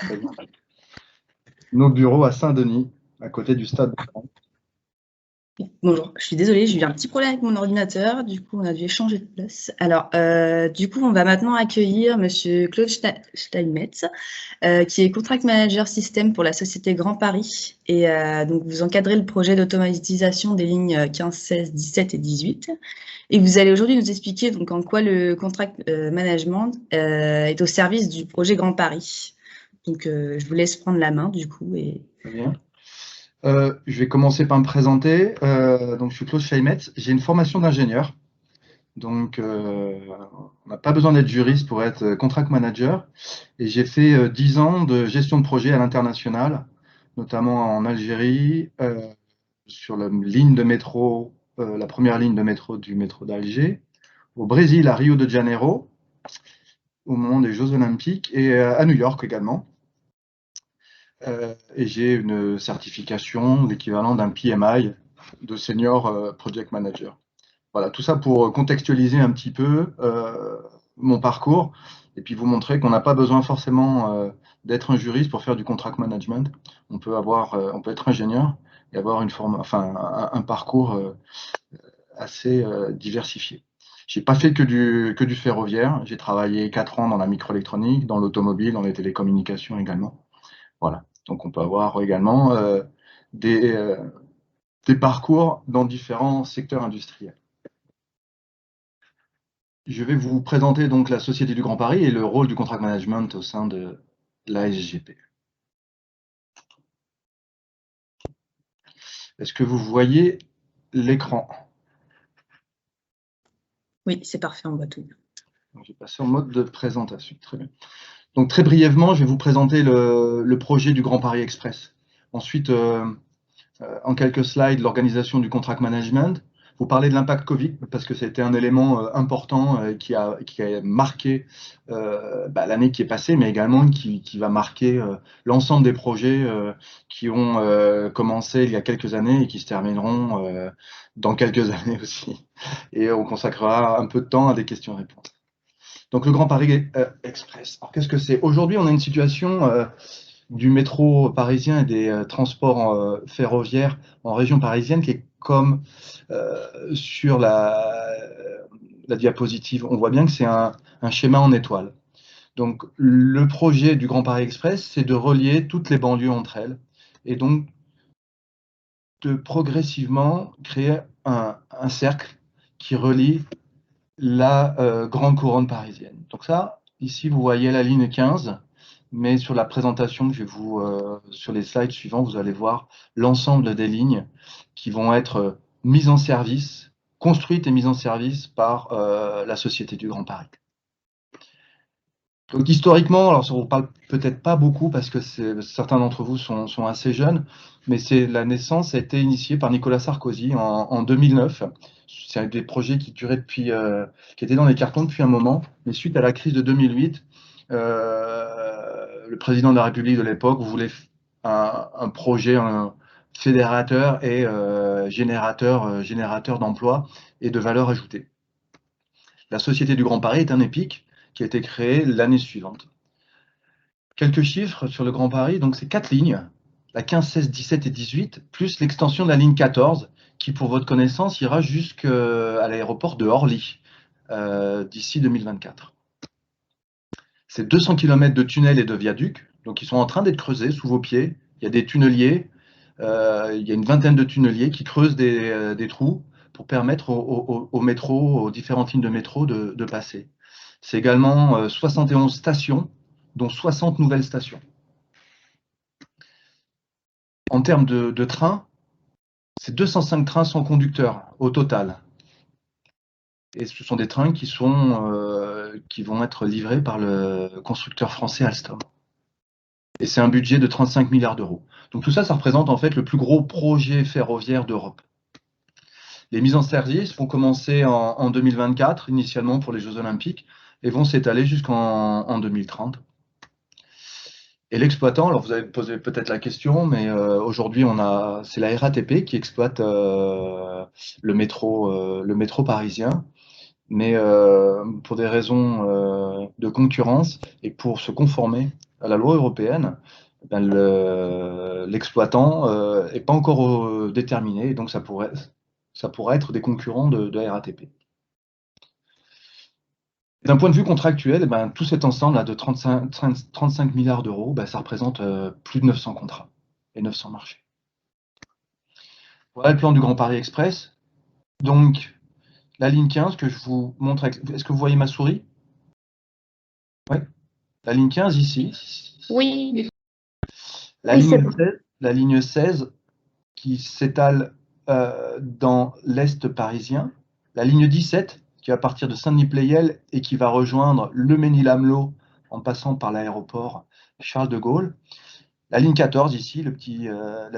Très bien. Nos bureaux à Saint-Denis, à côté du stade. Bonjour, je suis désolée, j'ai eu un petit problème avec mon ordinateur, du coup on a dû échanger de place. Alors, du coup, on va maintenant accueillir Monsieur Claude Steinmetz, qui est Contract Manager Système pour la société Grand Paris. Et donc, vous encadrez le projet d'automatisation des lignes 15, 16, 17 et 18. Et vous allez aujourd'hui nous expliquer donc en quoi le Contract Management est au service du projet Grand Paris. Donc, je vous laisse prendre la main du coup. Et... Très bien. Je vais commencer par me présenter. Donc, je suis Claude Steinmetz. J'ai une formation d'ingénieur. Donc, on n'a pas besoin d'être juriste pour être contract manager. Et j'ai fait 10 ans de gestion de projet à l'international, notamment en Algérie, sur la ligne de métro, la première ligne de métro du métro d'Alger, au Brésil, à Rio de Janeiro, au moment des Jeux Olympiques, et à New York également. Et j'ai une certification, l'équivalent d'un PMI, de Senior Project Manager. Voilà, tout ça pour contextualiser un petit peu mon parcours et puis vous montrer qu'on n'a pas besoin forcément d'être un juriste pour faire du contract management. On peut être ingénieur et avoir un parcours assez diversifié. J'ai pas fait que du ferroviaire. J'ai travaillé 4 ans dans la microélectronique, dans l'automobile, dans les télécommunications également. Voilà. Donc on peut avoir également des, euh, des parcours dans différents secteurs industriels. Je vais vous présenter donc la Société du Grand Paris et le rôle du contract management au sein de la SGP. Est-ce que vous voyez l'écran? Oui, c'est parfait, on voit tout. Je vais passer en mode de présentation. Très bien. Donc très brièvement, je vais vous présenter le projet du Grand Paris Express. Ensuite, en quelques slides, l'organisation du contract management. Vous parlez de l'impact Covid parce que c'était un élément important qui a marqué l'année qui est passée, mais également qui va marquer l'ensemble des projets qui ont commencé il y a quelques années et qui se termineront dans quelques années aussi. Et on consacrera un peu de temps à des questions-réponses. Donc le Grand Paris Express. Alors qu'est-ce que c'est? Aujourd'hui, on a une situation du métro parisien et des transports ferroviaires en région parisienne qui est comme sur la diapositive. On voit bien que c'est un schéma en étoile. Donc le projet du Grand Paris Express, c'est de relier toutes les banlieues entre elles et donc de progressivement créer un cercle qui relie la grande couronne parisienne. Donc ça, ici, vous voyez la ligne 15, mais sur la présentation que je vais sur les slides suivants, vous allez voir l'ensemble des lignes qui vont être mises en service, construites et mises en service par la Société du Grand Paris. Donc historiquement, alors ça ne vous parle peut-être pas beaucoup parce que certains d'entre vous sont assez jeunes, mais la naissance a été initiée par Nicolas Sarkozy en 2009. C'est un des projets qui durait qui était dans les cartons depuis un moment, mais suite à la crise de 2008, le président de la République de l'époque voulait un projet fédérateur et générateur d'emplois et de valeur ajoutée. La Société du Grand Paris est un EPIC qui a été créé l'année suivante. Quelques chiffres sur le Grand Paris, donc c'est 4 lignes, la 15, 16, 17 et 18, plus l'extension de la ligne 14, qui pour votre connaissance ira jusqu'à l'aéroport de Orly d'ici 2024. C'est 200 km de tunnels et de viaducs, donc ils sont en train d'être creusés sous vos pieds. Il y a des tunneliers, il y a une vingtaine de tunneliers qui creusent des trous pour permettre au métro, aux différentes lignes de métro de passer. C'est également 71 stations, dont 60 nouvelles stations. En termes de trains, c'est 205 trains sans conducteur au total. Et ce sont des trains qui vont être livrés par le constructeur français Alstom. Et c'est un budget de 35 milliards d'euros. Donc tout ça, ça représente en fait le plus gros projet ferroviaire d'Europe. Les mises en service vont commencer en 2024, initialement pour les Jeux Olympiques, et vont s'étaler jusqu'en 2030. Et l'exploitant, alors vous allez poser peut-être la question, mais aujourd'hui c'est la RATP qui exploite le métro parisien. mais pour des raisons de concurrence et pour se conformer à la loi européenne, ben, l'exploitant n'est pas encore déterminé, et donc ça pourrait être des concurrents de la RATP. D'un point de vue contractuel, ben, tout cet ensemble là, de 35 milliards d'euros, ben, ça représente plus de 900 contrats et 900 marchés. Voilà le plan du Grand Paris Express. Donc, la ligne 15 que je vous montre, est-ce que vous voyez ma souris? Oui. La ligne 15 ici. Oui. La ligne 16 qui s'étale dans l'Est parisien. La ligne 17 qui va partir de Saint-Denis-Pleyel et qui va rejoindre le Mesnil-Amelot en passant par l'aéroport Charles de Gaulle. La ligne 14 ici, la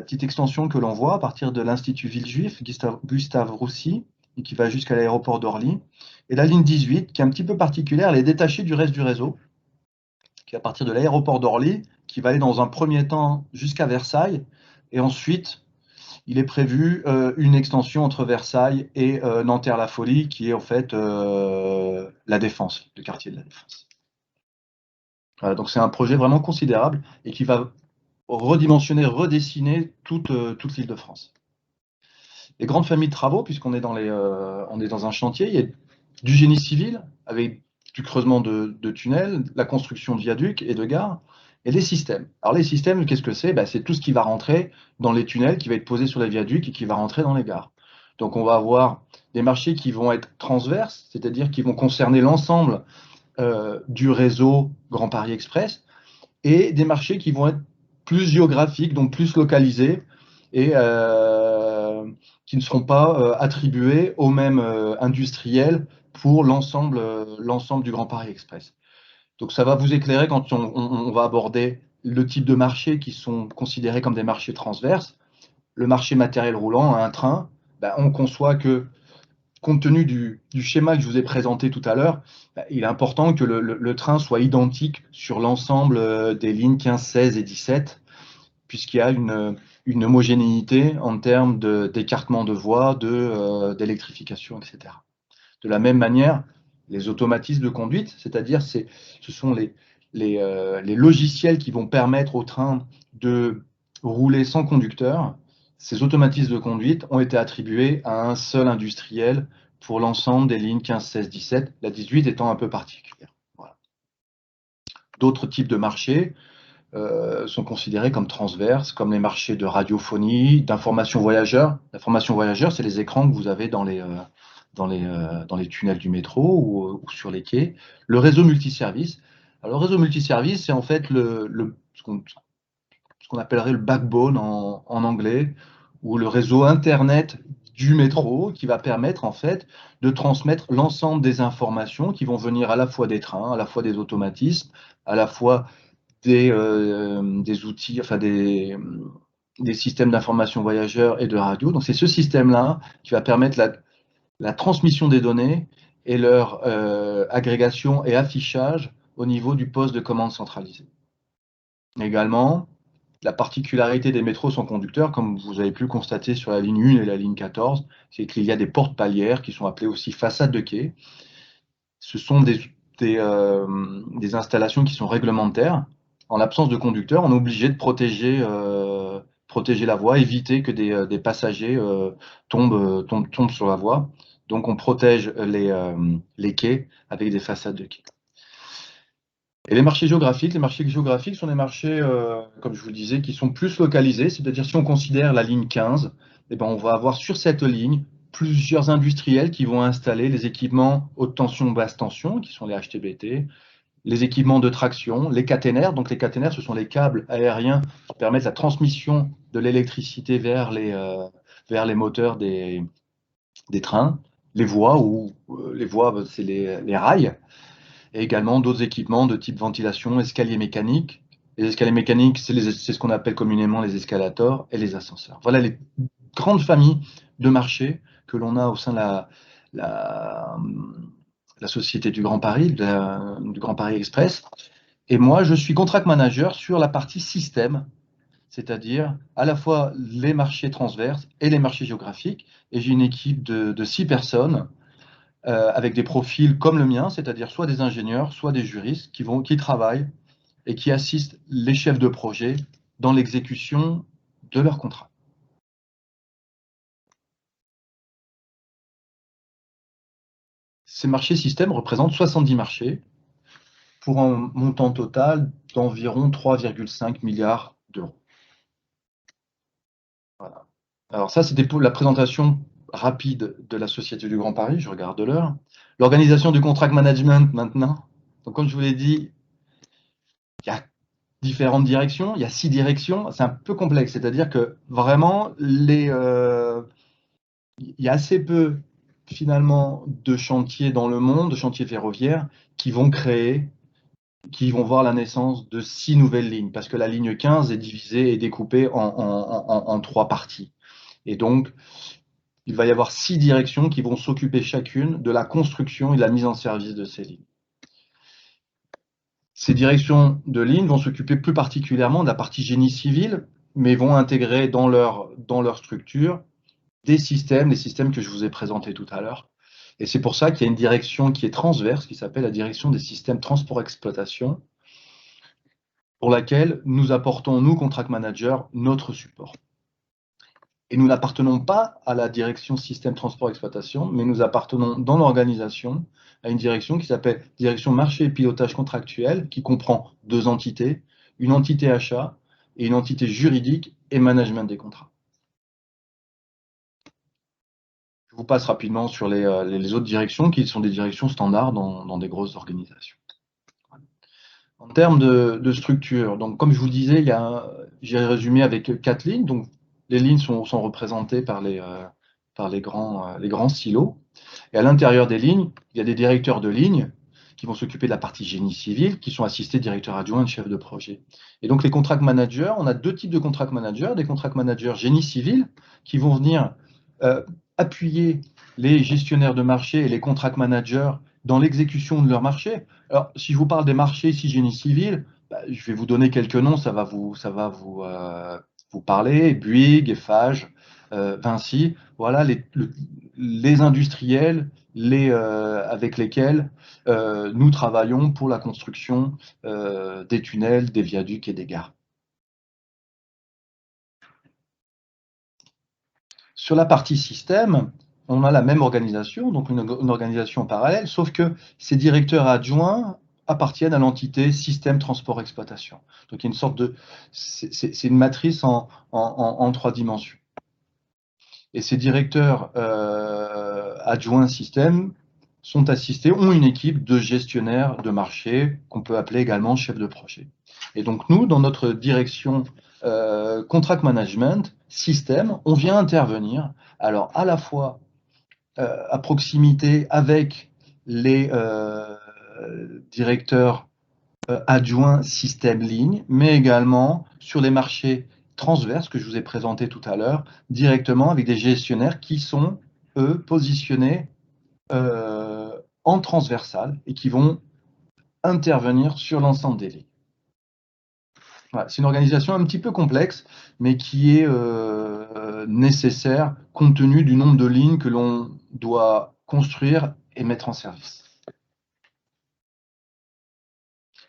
petite extension que l'on voit à partir de l'Institut Villejuif, Gustave Roussy, et qui va jusqu'à l'aéroport d'Orly. Et la ligne 18, qui est un petit peu particulière, elle est détachée du reste du réseau, qui est à partir de l'aéroport d'Orly, qui va aller dans un premier temps jusqu'à Versailles, et ensuite, il est prévu une extension entre Versailles et Nanterre-la-Folie, qui est en fait la Défense, le quartier de la Défense. Voilà, donc c'est un projet vraiment considérable et qui va redimensionner, redessiner toute l'Île-de-France. Les grandes familles de travaux, puisqu'on est on est dans un chantier, il y a du génie civil avec du creusement de tunnels, la construction de viaducs et de gares, et les systèmes. Alors les systèmes, qu'est-ce que c'est? C'est tout ce qui va rentrer dans les tunnels, qui va être posé sur les viaducs et qui va rentrer dans les gares. Donc on va avoir des marchés qui vont être transverses, c'est-à-dire qui vont concerner l'ensemble du réseau Grand Paris Express, et des marchés qui vont être plus géographiques, donc plus localisés, et qui ne seront pas attribués aux mêmes industriels pour l'ensemble du Grand Paris Express. Donc ça va vous éclairer quand on va aborder le type de marchés qui sont considérés comme des marchés transverses. Le marché matériel roulant, un train, on conçoit que, compte tenu du schéma que je vous ai présenté tout à l'heure, il est important que le train soit identique sur l'ensemble des lignes 15, 16 et 17, puisqu'il y a une homogénéité en termes d'écartement de voies, d'électrification, etc. De la même manière, les automatismes de conduite, c'est-à-dire ce sont les logiciels qui vont permettre au train de rouler sans conducteur. Ces automatismes de conduite ont été attribués à un seul industriel pour l'ensemble des lignes 15, 16, 17, la 18 étant un peu particulière. Voilà. D'autres types de marchés sont considérés comme transverses, comme les marchés de radiophonie, d'information voyageur. L'information voyageur, c'est les écrans que vous avez dans les tunnels du métro ou sur les quais. Le réseau multiservice. Alors, le réseau multiservice, c'est en fait ce qu'on appellerait le backbone en anglais, ou le réseau Internet du métro, qui va permettre en fait de transmettre l'ensemble des informations qui vont venir à la fois des trains, à la fois des automatismes, à la fois des outils, enfin des systèmes d'information voyageurs et de radio. Donc c'est ce système-là qui va permettre la transmission des données et leur agrégation et affichage au niveau du poste de commande centralisé. Également, la particularité des métros sans conducteur, comme vous avez pu le constater sur la ligne 1 et la ligne 14, c'est qu'il y a des portes palières qui sont appelées aussi façades de quai. Ce sont des installations qui sont réglementaires. En l'absence de conducteur, on est obligé de protéger la voie, éviter que des passagers tombent sur la voie. Donc on protège les quais avec des façades de quai. Et les marchés géographiques sont des marchés, comme je vous le disais, qui sont plus localisés. C'est-à-dire, si on considère la ligne 15, on va avoir sur cette ligne plusieurs industriels qui vont installer les équipements haute tension, basse tension, qui sont les HTBT, les équipements de traction, les caténaires. Donc les caténaires, ce sont les câbles aériens qui permettent la transmission de l'électricité vers les moteurs des trains, les voies, c'est les rails, et également d'autres équipements de type ventilation, escaliers mécaniques. Les escaliers mécaniques, c'est ce qu'on appelle communément les escalators et les ascenseurs. Voilà les grandes familles de marchés que l'on a au sein de la Société du Grand Paris, du Grand Paris Express. Et moi, je suis contract manager sur la partie système, c'est-à-dire à la fois les marchés transverses et les marchés géographiques. Et j'ai une équipe de 6 personnes avec des profils comme le mien, c'est-à-dire soit des ingénieurs, soit des juristes qui travaillent et qui assistent les chefs de projet dans l'exécution de leur contrat. Ces marchés systèmes représentent 70 marchés pour un montant total d'environ 3,5 milliards d'euros. Voilà. Alors ça, c'était pour la présentation rapide de la Société du Grand Paris, je regarde l'heure. L'organisation du contract management maintenant. Donc comme je vous l'ai dit, il y a différentes directions, il y a 6 directions, c'est un peu complexe, c'est-à-dire que vraiment, il y a assez peu finalement de chantiers dans le monde, de chantiers ferroviaires, qui vont voir la naissance de 6 nouvelles lignes, parce que la ligne 15 est divisée et découpée en 3 parties. Et donc, il va y avoir 6 directions qui vont s'occuper chacune de la construction et de la mise en service de ces lignes. Ces directions de lignes vont s'occuper plus particulièrement de la partie génie civil, mais vont intégrer dans leur structure des systèmes, les systèmes que je vous ai présentés tout à l'heure. Et c'est pour ça qu'il y a une direction qui est transverse, qui s'appelle la direction des systèmes transport-exploitation, pour laquelle nous apportons, nous, contract managers, notre support. Et nous n'appartenons pas à la direction système transport-exploitation, mais nous appartenons dans l'organisation à une direction qui s'appelle direction marché et pilotage contractuel, qui comprend 2 entités, une entité achat et une entité juridique et management des contrats. Je vous passe rapidement sur les autres directions, qui sont des directions standards dans des grosses organisations. En termes de structure, donc comme je vous le disais, j'ai résumé avec 4 lignes. Donc les lignes sont représentées par les grands silos. Et à l'intérieur des lignes, il y a des directeurs de ligne qui vont s'occuper de la partie génie civil, qui sont assistés directeurs adjoints de chefs de projet. Et donc les contract managers, on a 2 types de contract managers, des contract managers génie civil qui vont venir appuyer les gestionnaires de marché et les contract managers dans l'exécution de leur marché. Alors, si je vous parle des marchés ici génie civil, je vais vous donner quelques noms, ça va vous parler. Bouygues, Eiffage, Vinci, voilà les industriels avec lesquels nous travaillons pour la construction des tunnels, des viaducs et des gares. Sur la partie système, on a la même organisation, donc une organisation parallèle, sauf que ces directeurs adjoints appartiennent à l'entité système transport exploitation. Donc il y a une sorte de, c'est une matrice en 3 dimensions. Et ces directeurs adjoints système sont assistés, ont une équipe de gestionnaires de marché qu'on peut appeler également chef de projet. Et donc nous, dans notre direction contract management, système, on vient intervenir, alors à la fois à proximité avec les directeurs adjoints système ligne, mais également sur les marchés transverses que je vous ai présentés tout à l'heure, directement avec des gestionnaires qui sont, eux, positionnés en transversal et qui vont intervenir sur l'ensemble des lignes. Voilà, c'est une organisation un petit peu complexe, mais qui est nécessaire compte tenu du nombre de lignes que l'on doit construire et mettre en service.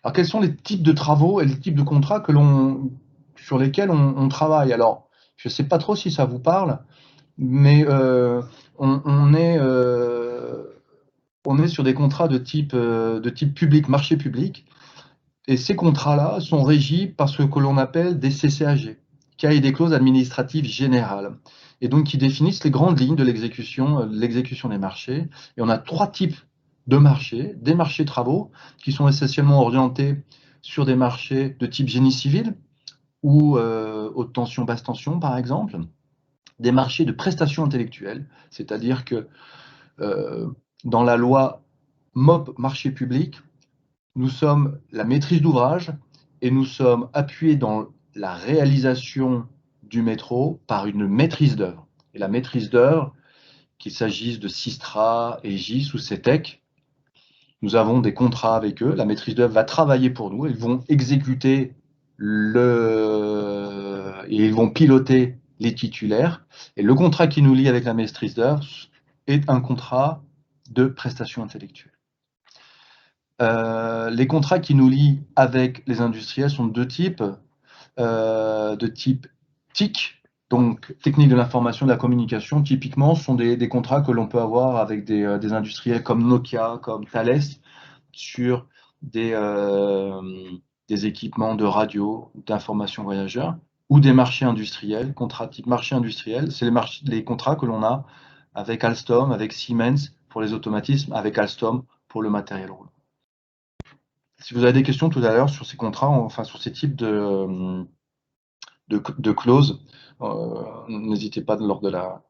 Alors, quels sont les types de travaux et les types de contrats sur lesquels on travaille? Alors, je ne sais pas trop si ça vous parle, mais on est sur des contrats de type public, marché public, et ces contrats-là sont régis par ce que l'on appelle des CCAG, cahiers des clauses administratives générales, et donc qui définissent les grandes lignes de l'exécution des marchés. Et on a 3 types de marchés: des marchés travaux, qui sont essentiellement orientés sur des marchés de type génie civil, ou haute tension, basse tension, par exemple, des marchés de prestations intellectuelles, c'est-à-dire que dans la loi MOP marché public, nous sommes la maîtrise d'ouvrage et nous sommes appuyés dans la réalisation du métro par une maîtrise d'œuvre. Et la maîtrise d'œuvre, qu'il s'agisse de Systra, Aegis ou CETEC, nous avons des contrats avec eux. La maîtrise d'œuvre va travailler pour nous. Ils vont exécuter et ils vont piloter les titulaires. Et le contrat qui nous lie avec la maîtrise d'œuvre est un contrat de prestations intellectuelles. Les contrats qui nous lient avec les industriels sont de deux types, de type TIC, donc technique de l'information et de la communication. Typiquement, ce sont des contrats que l'on peut avoir avec des industriels comme Nokia, comme Thales, sur des équipements de radio, d'information voyageurs, ou des marchés industriels, contrats type marché industriel. C'est les contrats que l'on a avec Alstom, avec Siemens pour les automatismes, avec Alstom pour le matériel roulant. Si vous avez des questions tout à l'heure sur ces contrats, enfin sur ces types de clauses, n'hésitez pas lors de la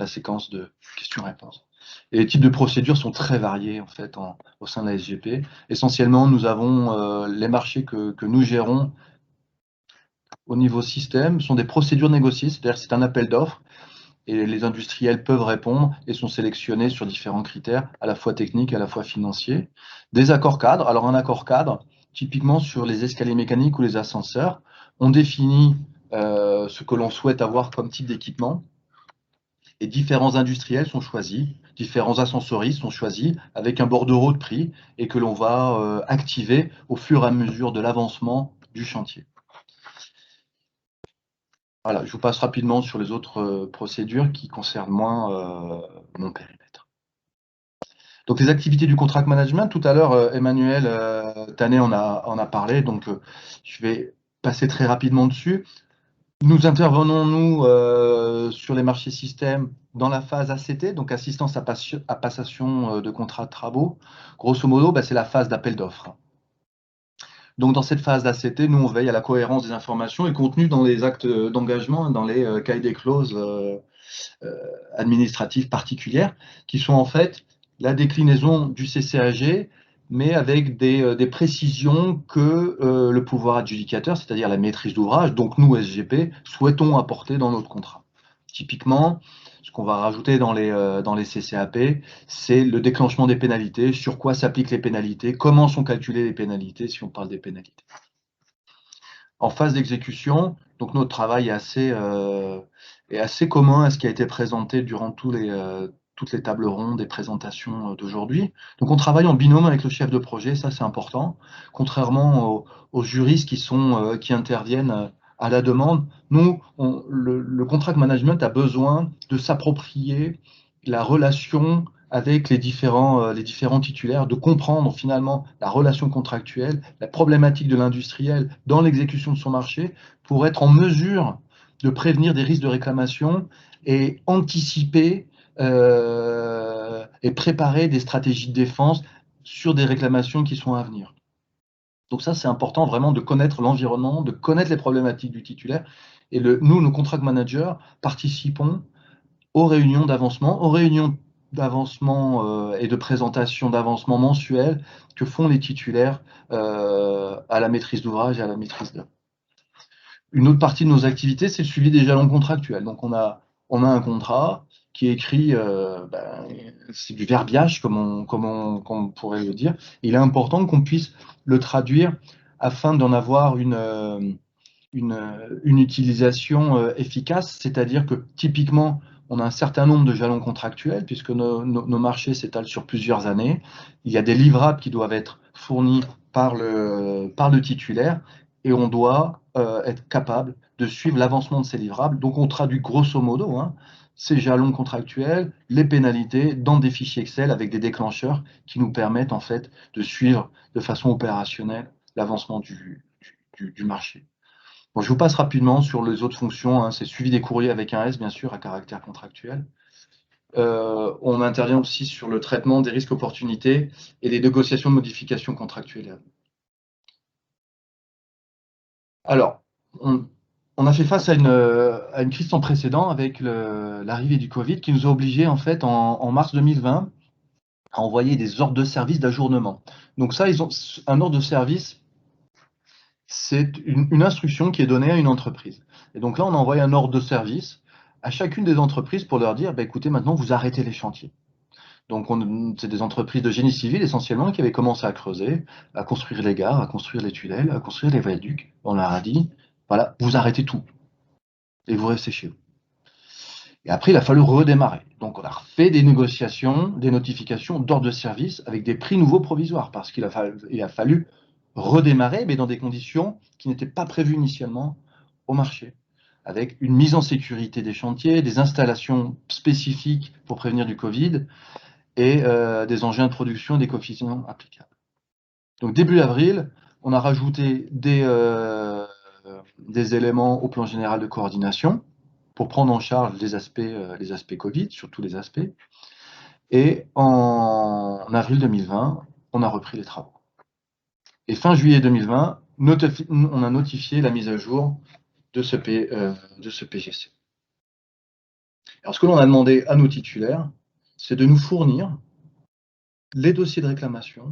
séquence de questions-réponses. Et les types de procédures sont très variés en fait au sein de la SGP. Essentiellement, nous avons les marchés que nous gérons au niveau système, sont des procédures négociées, c'est-à-dire que c'est un appel d'offres et les industriels peuvent répondre et sont sélectionnés sur différents critères, à la fois techniques et à la fois financiers. Des accords cadres. Alors un accord cadre, typiquement sur les escaliers mécaniques ou les ascenseurs, on définit ce que l'on souhaite avoir comme type d'équipement et différents industriels sont choisis, différents ascensoristes sont choisis avec un bordereau de prix et que l'on va activer au fur et à mesure de l'avancement du chantier. Voilà, je vous passe rapidement sur les autres procédures qui concernent moins mon périmètre. Donc les activités du contract management, tout à l'heure Emmanuel Tanet en a parlé, donc je vais passer très rapidement dessus. Nous intervenons, nous, sur les marchés systèmes dans la phase ACT, donc assistance à passation de contrats de travaux. Grosso modo, c'est la phase d'appel d'offres. Donc, dans cette phase d'ACT, nous, on veille à la cohérence des informations et contenues dans les actes d'engagement, dans les cahiers des clauses administratives particulières, qui sont en fait la déclinaison du CCAG, mais avec des précisions que le pouvoir adjudicateur, c'est-à-dire la maîtrise d'ouvrage, donc nous, SGP, souhaitons apporter dans notre contrat. Typiquement, ce qu'on va rajouter dans les CCAP, c'est le déclenchement des pénalités, sur quoi s'appliquent les pénalités, comment sont calculées les pénalités si on parle des pénalités. En phase d'exécution, donc notre travail est assez commun à ce qui a été présenté durant toutes les tables rondes et présentations d'aujourd'hui. Donc on travaille en binôme avec le chef de projet, ça c'est important, contrairement aux juristes qui interviennent à la demande. Nous, le contract management a besoin de s'approprier la relation avec les différents titulaires, de comprendre finalement la relation contractuelle, la problématique de l'industriel dans l'exécution de son marché, pour être en mesure de prévenir des risques de réclamation et anticiper et préparer des stratégies de défense sur des réclamations qui sont à venir. Donc ça, c'est important vraiment de connaître l'environnement, de connaître les problématiques du titulaire. Et nous, nos contract managers, participons aux réunions d'avancement, et de présentation d'avancement mensuels que font les titulaires à la maîtrise d'ouvrage et à la maîtrise d'œuvre. Une autre partie de nos activités, c'est le suivi des jalons contractuels. Donc on a un contrat qui est écrit, c'est du verbiage, comme on pourrait le dire. Il est important qu'on puisse le traduire afin d'en avoir une utilisation efficace, c'est-à-dire que typiquement, on a un certain nombre de jalons contractuels, puisque nos marchés s'étalent sur plusieurs années. Il y a des livrables qui doivent être fournis par le titulaire, et on doit être capable de suivre l'avancement de ces livrables. Donc on traduit grosso modo ces jalons contractuels, les pénalités, dans des fichiers Excel avec des déclencheurs qui nous permettent en fait de suivre de façon opérationnelle l'avancement du marché. Bon, je vous passe rapidement sur les autres fonctions. C'est suivi des courriers avec un S, bien sûr, à caractère contractuel. On intervient aussi sur le traitement des risques opportunités et les négociations de modifications contractuelles. Alors, on a fait face à une crise sans précédent avec l'arrivée du Covid qui nous a obligés, en fait, en mars 2020, à envoyer des ordres de service d'ajournement. Donc ça, un ordre de service, c'est une instruction qui est donnée à une entreprise. Et donc là, on envoie un ordre de service à chacune des entreprises pour leur dire, écoutez, maintenant, vous arrêtez les chantiers. Donc, c'est des entreprises de génie civil, essentiellement, qui avaient commencé à creuser, à construire les gares, à construire les tunnels, à construire les viaducs. On leur a dit, voilà, vous arrêtez tout. Et vous restez chez vous. Et après, il a fallu redémarrer. Donc, on a refait des négociations, des notifications d'ordre de service avec des prix nouveaux provisoires parce qu'il a fallu redémarrer, mais dans des conditions qui n'étaient pas prévues initialement au marché, avec une mise en sécurité des chantiers, des installations spécifiques pour prévenir du Covid et des engins de production et des coefficients applicables. Donc, début avril, on a rajouté des éléments au plan général de coordination pour prendre en charge les aspects Covid, sur tous les aspects. Et en avril 2020, on a repris les travaux. Et fin juillet 2020, on a notifié la mise à jour de ce PGC. Alors, ce que l'on a demandé à nos titulaires, c'est de nous fournir les dossiers de réclamation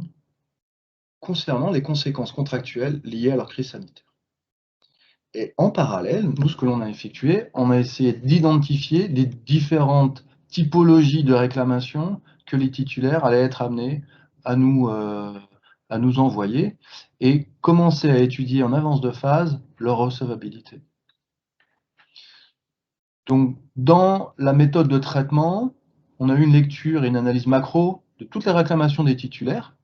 concernant les conséquences contractuelles liées à leur crise sanitaire. Et en parallèle, nous, ce que l'on a effectué, on a essayé d'identifier les différentes typologies de réclamations que les titulaires allaient être amenés à nous envoyer et commencer à étudier en avance de phase leur recevabilité. Donc, dans la méthode de traitement, on a eu une lecture et une analyse macro de toutes les réclamations des titulaires,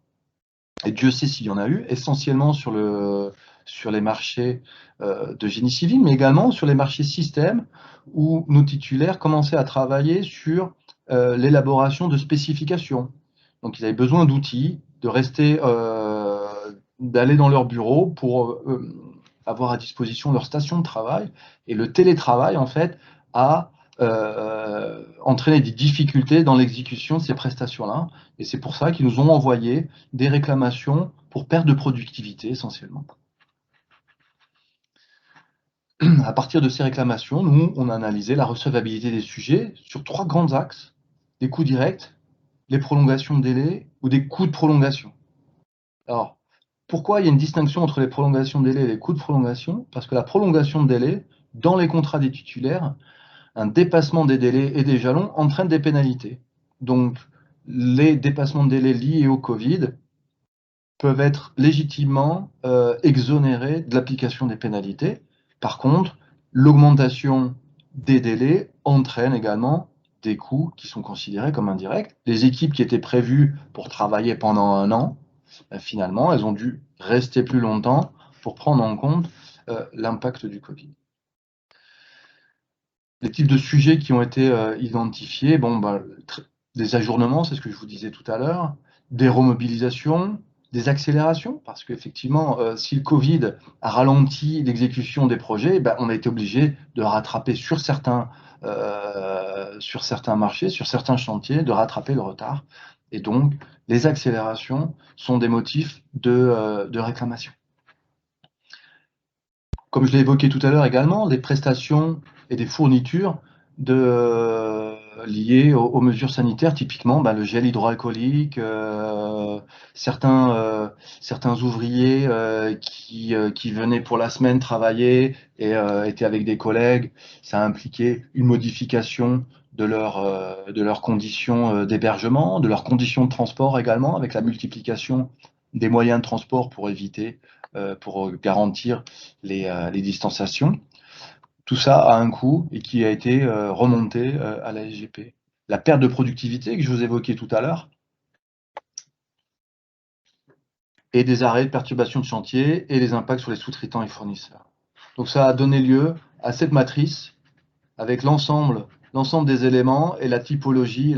et Dieu sait s'il y en a eu, essentiellement sur les marchés de génie civil, mais également sur les marchés système, où nos titulaires commençaient à travailler sur l'élaboration de spécifications. Donc, ils avaient besoin d'outils, de rester, d'aller dans leur bureau pour avoir à disposition leur station de travail. Et le télétravail, en fait, a entraîné des difficultés dans l'exécution de ces prestations-là. Et c'est pour ça qu'ils nous ont envoyé des réclamations pour perte de productivité, essentiellement. À partir de ces réclamations, nous, on a analysé la recevabilité des sujets sur 3 grands axes: les coûts directs, les prolongations de délai ou des coûts de prolongation. Alors, pourquoi il y a une distinction entre les prolongations de délai et les coûts de prolongation? Parce que la prolongation de délai, dans les contrats des titulaires, un dépassement des délais et des jalons entraîne des pénalités. Donc, les dépassements de délais liés au Covid peuvent être légitimement exonérés de l'application des pénalités. Par contre, l'augmentation des délais entraîne également des coûts qui sont considérés comme indirects. Les équipes qui étaient prévues pour travailler pendant 1 an, finalement, elles ont dû rester plus longtemps pour prendre en compte l'impact du Covid. Les types de sujets qui ont été identifiés, des ajournements, c'est ce que je vous disais tout à l'heure, des remobilisations, des accélérations, parce qu'effectivement, si le Covid a ralenti l'exécution des projets, on a été obligé de rattraper sur certains marchés, sur certains chantiers, de rattraper le retard. Et donc, les accélérations sont des motifs de réclamation. Comme je l'ai évoqué tout à l'heure également, des prestations et des fournitures liées aux mesures sanitaires, typiquement le gel hydroalcoolique, certains ouvriers qui venaient pour la semaine travailler et étaient avec des collègues. Ça a impliqué une modification de leurs conditions d'hébergement, de leurs conditions de transport également, avec la multiplication des moyens de transport pour garantir les distanciations. Tout ça a un coût et qui a été remonté à la SGP. La perte de productivité que je vous évoquais tout à l'heure, et des arrêts de perturbation de chantier et les impacts sur les sous-traitants et fournisseurs. Donc ça a donné lieu à cette matrice avec l'ensemble des éléments et la typologie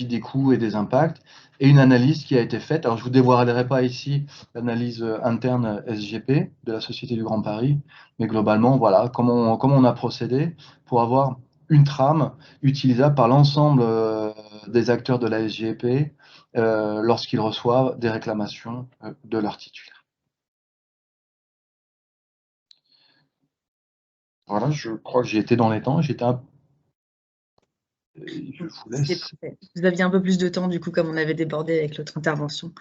des coûts et des impacts, et une analyse qui a été faite. Alors je ne vous dévoilerai pas ici l'analyse interne SGP de la Société du Grand Paris, mais globalement, voilà comment on a procédé pour avoir une trame utilisable par l'ensemble des acteurs de la SGP lorsqu'ils reçoivent des réclamations de leurs titulaires. Voilà, je crois que j'ai été dans les temps, je vous laisse. Vous aviez un peu plus de temps, du coup, comme on avait débordé avec l'autre intervention.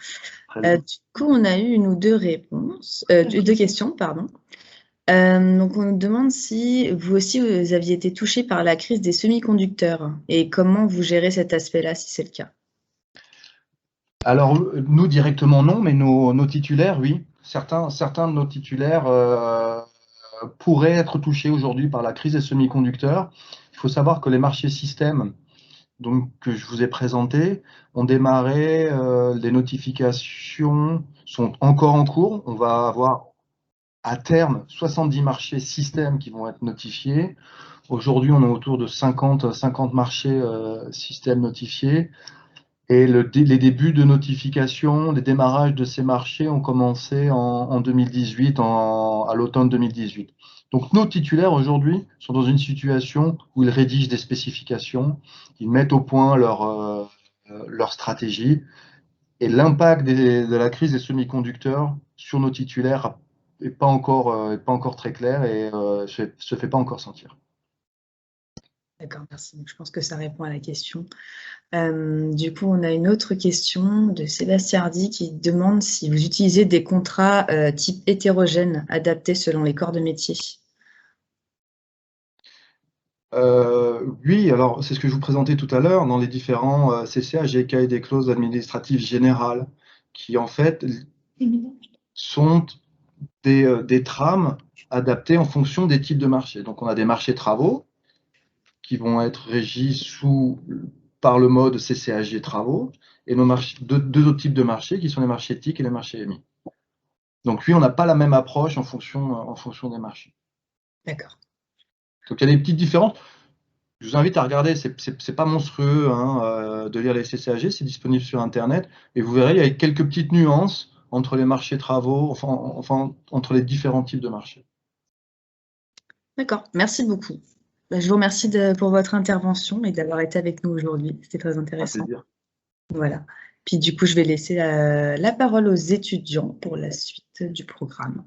Du coup, on a eu 1 ou 2 réponses, 2 questions, pardon. Donc, on nous demande si vous aussi, vous aviez été touché par la crise des semi-conducteurs et comment vous gérez cet aspect-là, si c'est le cas. Alors, nous, directement, non, mais nos titulaires, oui. Certains de nos titulaires pourraient être touchés aujourd'hui par la crise des semi-conducteurs. Il faut savoir que les marchés systèmes donc, que je vous ai présentés ont démarré, les notifications sont encore en cours. On va avoir à terme 70 marchés systèmes qui vont être notifiés. Aujourd'hui, on est autour de 50 marchés systèmes notifiés. Et les débuts de notification, les démarrages de ces marchés ont commencé en 2018, à l'automne 2018. Donc nos titulaires aujourd'hui sont dans une situation où ils rédigent des spécifications, ils mettent au point leur stratégie, et l'impact de la crise des semi-conducteurs sur nos titulaires n'est pas encore très clair et se fait pas encore sentir. D'accord, merci. Je pense que ça répond à la question. Du coup, on a une autre question de Sébastien Hardy qui demande si vous utilisez des contrats type hétérogène adaptés selon les corps de métier. Oui, alors c'est ce que je vous présentais tout à l'heure dans les différents CCA, GK et des clauses administratives générales qui en fait sont des trames adaptées en fonction des types de marchés. Donc on a des marchés travaux qui vont être régis par le mode CCAG travaux et deux autres types de marchés qui sont les marchés TIC et les marchés EMI. Donc oui, on n'a pas la même approche en fonction des marchés. D'accord. Donc il y a des petites différences. Je vous invite à regarder, c'est pas monstrueux hein, de lire les CCAG, c'est disponible sur Internet, et vous verrez, il y a quelques petites nuances entre les marchés travaux, enfin entre les différents types de marchés. D'accord, merci beaucoup. Je vous remercie pour votre intervention et d'avoir été avec nous aujourd'hui. C'était très intéressant. Un plaisir. Voilà. Puis du coup, je vais laisser la parole aux étudiants pour la suite du programme.